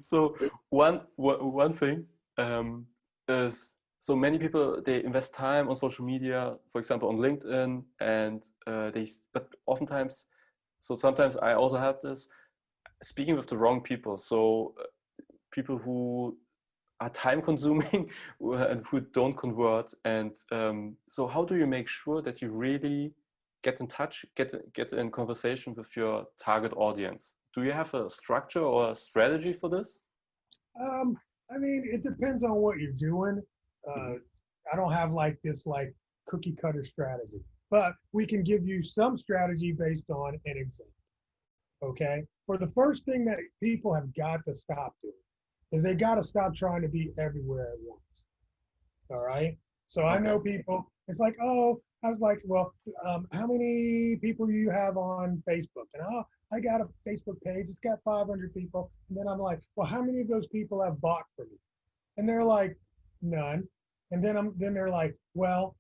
So one thing is, so many people, they invest time on social media, for example, on LinkedIn, and but oftentimes, so sometimes I also have this, speaking with the wrong people. So people who are time consuming and who don't convert. And so how do you make sure that you really get in touch, get in conversation with your target audience? Do you have a structure or a strategy for this? Um, I mean, it depends on what you're doing. Uh, Mhm. I don't have like this like cookie cutter strategy, but we can give you some strategy based on an example. Okay. For the first thing that people have got to stop doing is they got to stop trying to be everywhere at once. All right. So I Okay. know people, it's like, oh, I was like, well, how many people do you have on Facebook? And oh, I got a Facebook page. It's got 500 people. And then I'm like, well, how many of those people have bought from me? And they're like, none. And then they're like, well,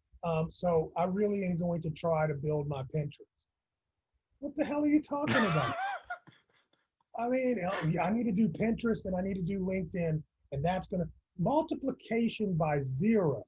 so I really am going to try to build my Pinterest. What the hell are you talking about? I mean, yeah, I need to do Pinterest and I need to do LinkedIn, and that's going to multiplication by zero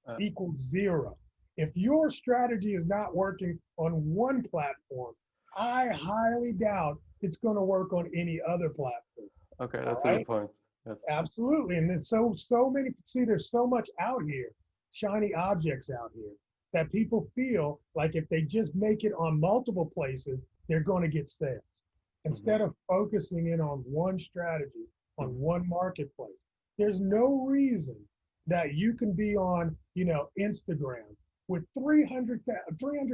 Uh, equals zero. If your strategy is not working on one platform, I highly doubt it's going to work on any other platform. okay, All that's a good right. point. Yes. Absolutely. And there's so many, see, there's so much out here, shiny objects out here that people feel like if they just make it on multiple places, they're going to get sales. Hmm. Instead of focusing in on one strategy, on Hmm. one marketplace, there's no reason that you can be on, Instagram with 300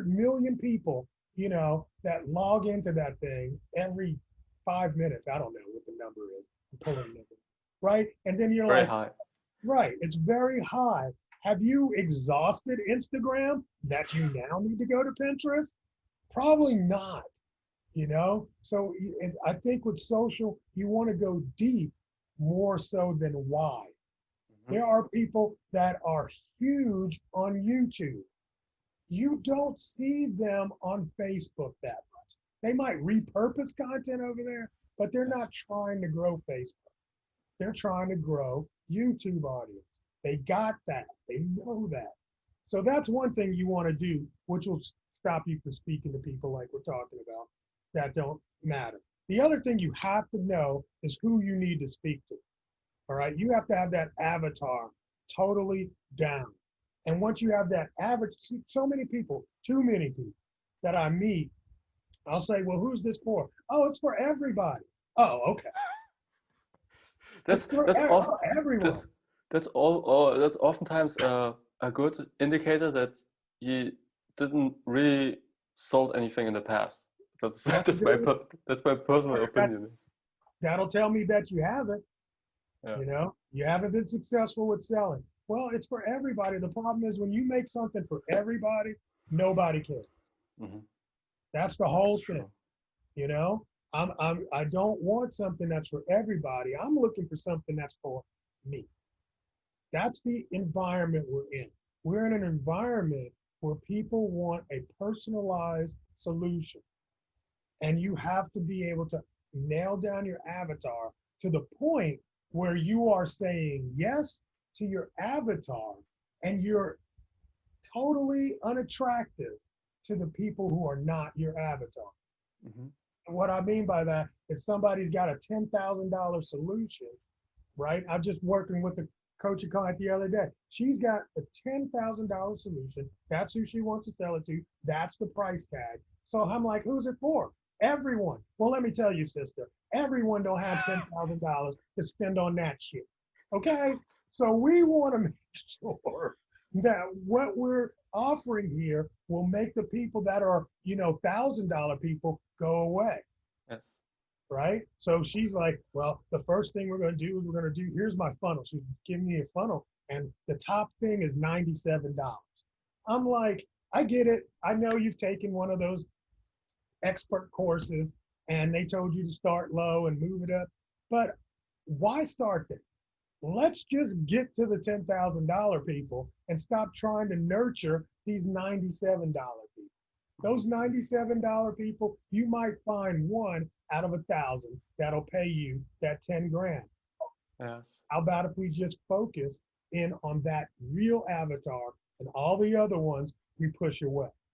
million people, that log into that thing every 5 minutes. I don't know what the number is. I'm pulling a number, right? And then you're Very like, high. right, it's very high. Have you exhausted Instagram that you now need to go to Pinterest? Probably not, So and I think with social, you want to go deep more so than wide. Hmm. There are people that are huge on YouTube. You don't see them on Facebook that much. They might repurpose content over there, but they're Yes. not trying to grow Facebook. They're trying to grow YouTube audience. They got that. They know that. So that's one thing you want to do, which will stop you from speaking to people like we're talking about that don't matter. The other thing you have to know is who you need to speak to. All right. You have to have that avatar totally down. And once you have that average, so many people, too many people that I meet, I'll say, well, who's this for? Oh, it's for everybody. Oh, okay. It's That's for that's off everyone. that's all that's oftentimes a good indicator that you didn't really sold anything in the past. That's Well, that's my personal that, opinion. that'll tell me that you haven't. Yeah. You haven't been successful with selling. Well, it's for everybody. The problem is when you make something for everybody, nobody cares. Hmm. That's the That's whole thing. true. You know, I don't want something that's for everybody. I'm looking for something that's for me. That's the environment we're in. We're in an environment where people want a personalized solution. And you have to be able to nail down your avatar to the point where you are saying yes to your avatar and you're totally unattractive to the people who are not your avatar. Hmm. And what I mean by that is somebody's got a $10,000 solution, right? I'm just working with the coach client the other day. She's got a $10,000 solution. That's who she wants to sell it to. That's the price tag. So I'm like, who's it for? Everyone. Well, let me tell you, sister, everyone don't have $10,000 to spend on that shit. Okay? So we want to make sure that what we're offering here will make the people that are, $1,000 people go away, Yes. right? So she's like, well, the first thing we're going to do is we're going to do, here's my funnel. She's giving me a funnel, and the top thing is $97. I'm like, I get it. I know you've taken one of those expert courses and they told you to start low and move it up, but why start there? Let's just get to the $10,000 people and stop trying to nurture these $97 people. Hmm. Those $97 people, you might find one out of 1,000 that'll pay you that 10 grand. Yes. How about if we just focus in on that real avatar and all the other ones we push away?